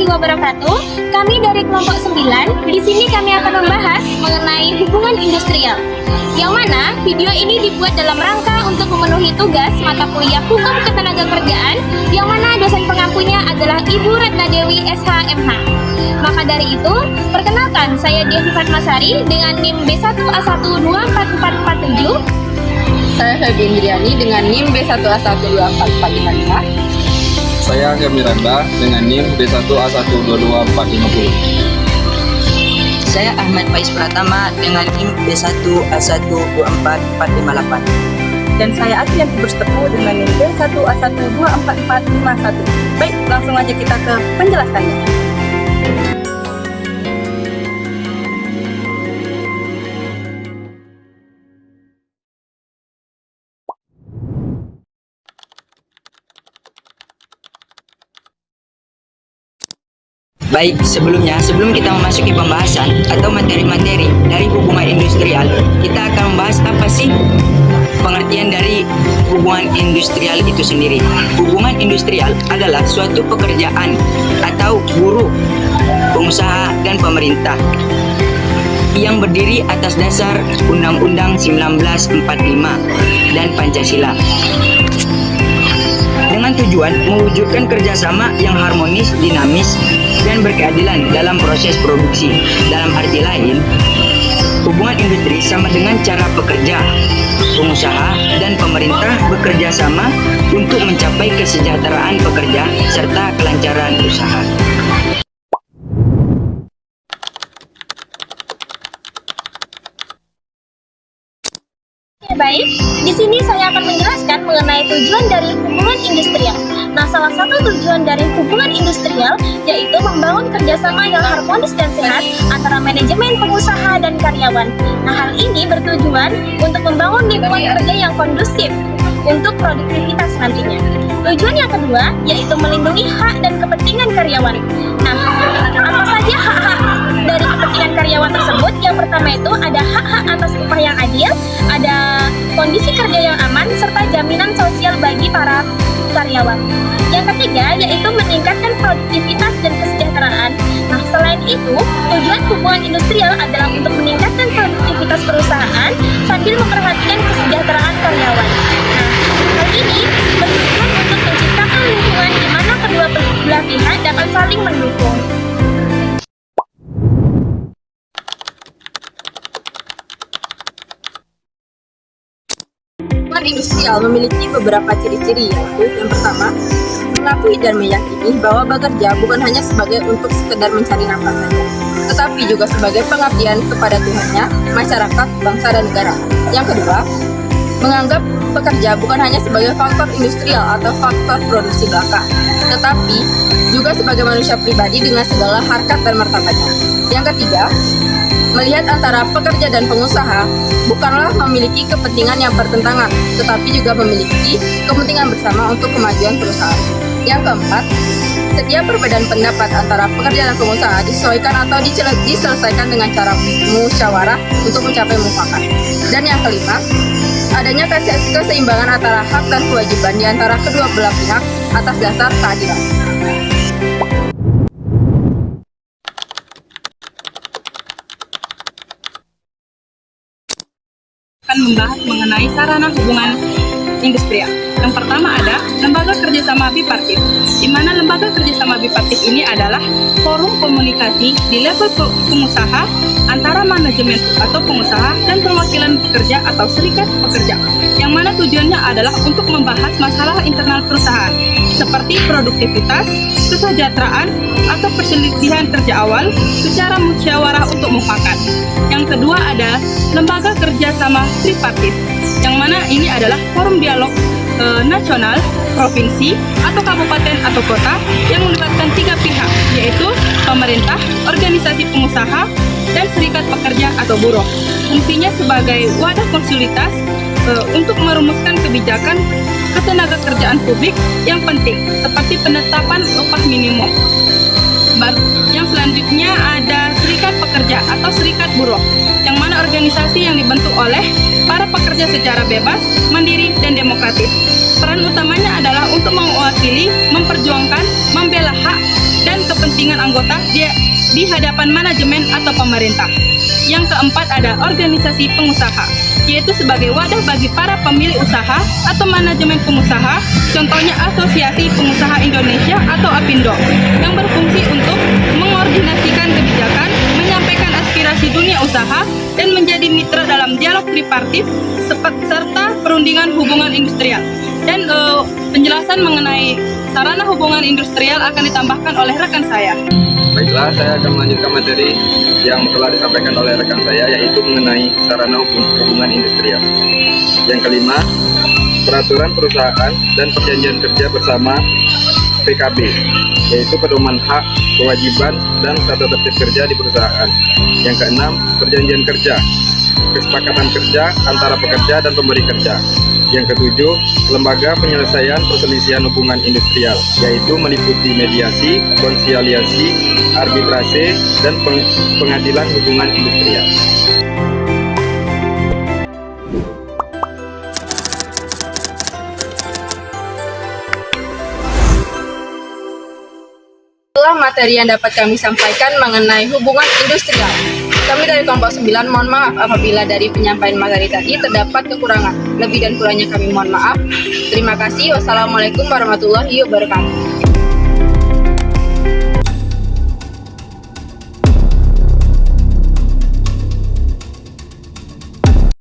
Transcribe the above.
wabarakatuh. Kami dari kelompok 9. Di sini kami akan membahas mengenai hubungan industrial. Yang mana video ini dibuat dalam rangka untuk memenuhi tugas mata kuliah Hukum Ketenagakerjaan yang mana dosen pengampunya adalah Ibu Retna Dewi SHMH. Maka dari itu, perkenalkan saya Devi Fatmasari dengan NIM B1A124447. Saya Febi Indriani dengan NIM B1A124455. Saya Miranda dengan NIM B1A122450. Saya Ahmad Faiz Pratama dengan NIM B1A12448. Dan saya Adrian Berstepu dengan NIM B1A1244451. Baik, langsung aja kita ke penjelasannya. Baik, sebelum kita memasuki pembahasan atau materi-materi dari hubungan industrial, kita akan membahas apa sih pengertian dari hubungan industrial itu sendiri. Hubungan industrial adalah suatu pekerjaan atau buruh, pengusaha dan pemerintah yang berdiri atas dasar Undang-Undang 1945 dan Pancasila, dengan tujuan mewujudkan kerjasama yang harmonis, dinamis, dan berkeadilan dalam proses produksi. Dalam arti lain, hubungan industri sama dengan cara pekerja, pengusaha, dan pemerintah bekerja sama untuk mencapai kesejahteraan pekerja serta kelancaran usaha. Baik, di sini saya akan menjelaskan mengenai tujuan dari hubungan industrial. Nah, salah satu tujuan dari hubungan industrial yaitu membangun kerjasama yang harmonis dan sehat antara manajemen, pengusaha, dan karyawan. Nah, hal ini bertujuan untuk membangun lingkungan kerja yang kondusif untuk produktivitas nantinya. Tujuan yang kedua yaitu melindungi hak dan kepentingan karyawan. Nah, apa saja hak-hak dari kepentingan karyawan tersebut? Yang pertama itu ada hak-hak atas upah yang adil, ada kondisi kerja yang aman, serta jaminan sosial bagi para karyawan. Yang ketiga yaitu meningkatkan produktivitas dan kesejahteraan. Nah, selain itu, tujuan hubungan industrial adalah untuk meningkatkan produktivitas perusahaan sambil memperhatikan kesejahteraan karyawan. Nah, hal ini bertujuan untuk menciptakan lingkungan di mana kedua belah pihak dapat saling mendukung. Hubungan industrial memiliki beberapa ciri-ciri, yaitu yang pertama, mengakui dan meyakini bahwa bekerja bukan hanya sebagai untuk sekedar mencari nafkah saja, tetapi juga sebagai pengabdian kepada Tuhannya, masyarakat, bangsa, dan negara. Yang kedua, menganggap pekerja bukan hanya sebagai faktor industrial atau faktor produksi belaka, tetapi juga sebagai manusia pribadi dengan segala harkat dan martabatnya. Yang ketiga, melihat antara pekerja dan pengusaha bukanlah memiliki kepentingan yang bertentangan, tetapi juga memiliki kepentingan bersama untuk kemajuan perusahaan. Yang keempat, setiap perbedaan pendapat antara pekerja dan pengusaha disesuaikan atau diselesaikan dengan cara musyawarah untuk mencapai mufakat. Dan yang kelima, adanya keseimbangan antara hak dan kewajiban di antara kedua belah pihak atas dasar keadilan. Akan membahas mengenai sarana hubungan industrial. Yang pertama ada lembaga kerjasama bipartit, di mana lembaga kerjasama bipartit ini adalah forum komunikasi di level pengusaha antara manajemen atau pengusaha dan perwakilan pekerja atau serikat pekerja, yang mana tujuannya adalah untuk membahas masalah internal perusahaan seperti produktivitas, kesejahteraan, atau perselisihan kerja awal secara musyawarah untuk mufakat. Yang kedua ada lembaga kerjasama tripartit, yang mana ini adalah forum dialog nasional, provinsi, atau kabupaten atau kota yang melibatkan 3 pihak, yaitu pemerintah, organisasi pengusaha, dan serikat pekerja atau buruh. Fungsinya sebagai wadah konsultasi untuk merumuskan kebijakan ketenagakerjaan publik yang penting, seperti penetapan upah minimum. Yang selanjutnya ada serikat pekerja atau serikat buruh, yang mana organisasi yang dibentuk oleh para pekerja secara bebas, mandiri, dan demokratis. Peran utamanya adalah untuk mewakili, memperjuangkan, membela hak, dan kepentingan anggota di hadapan manajemen atau pemerintah. Yang keempat ada organisasi pengusaha, yaitu sebagai wadah bagi para pemilik usaha atau manajemen pengusaha, contohnya Asosiasi Pengusaha Indonesia atau APindo, yang berfungsi untuk mengordinasikan kebijakan, menyampaikan aspirasi dunia usaha, dan menjadi mitra dalam dialog tripartit serta perundingan hubungan industrial. Dan penjelasan mengenai sarana hubungan industrial akan ditambahkan oleh rekan saya. Baiklah, saya akan melanjutkan materi yang telah disampaikan oleh rekan saya, yaitu mengenai sarana hubungan industrial. Yang kelima, peraturan perusahaan dan perjanjian kerja bersama PKB, yaitu pedoman hak, kewajiban, dan tata tertib kerja di perusahaan. Yang keenam, perjanjian kerja, kesepakatan kerja antara pekerja dan pemberi kerja. Yang ketujuh, lembaga penyelesaian perselisihan hubungan industrial, yaitu meliputi mediasi, konsiliasi, arbitrase, dan pengadilan hubungan industrial. Itulah materi yang dapat kami sampaikan mengenai hubungan industrial. Kami dari kelompok 9 mohon maaf apabila dari penyampaian materi tadi terdapat kekurangan. Lebih dan kurangnya kami mohon maaf. Terima kasih. Wassalamualaikum warahmatullahi wabarakatuh.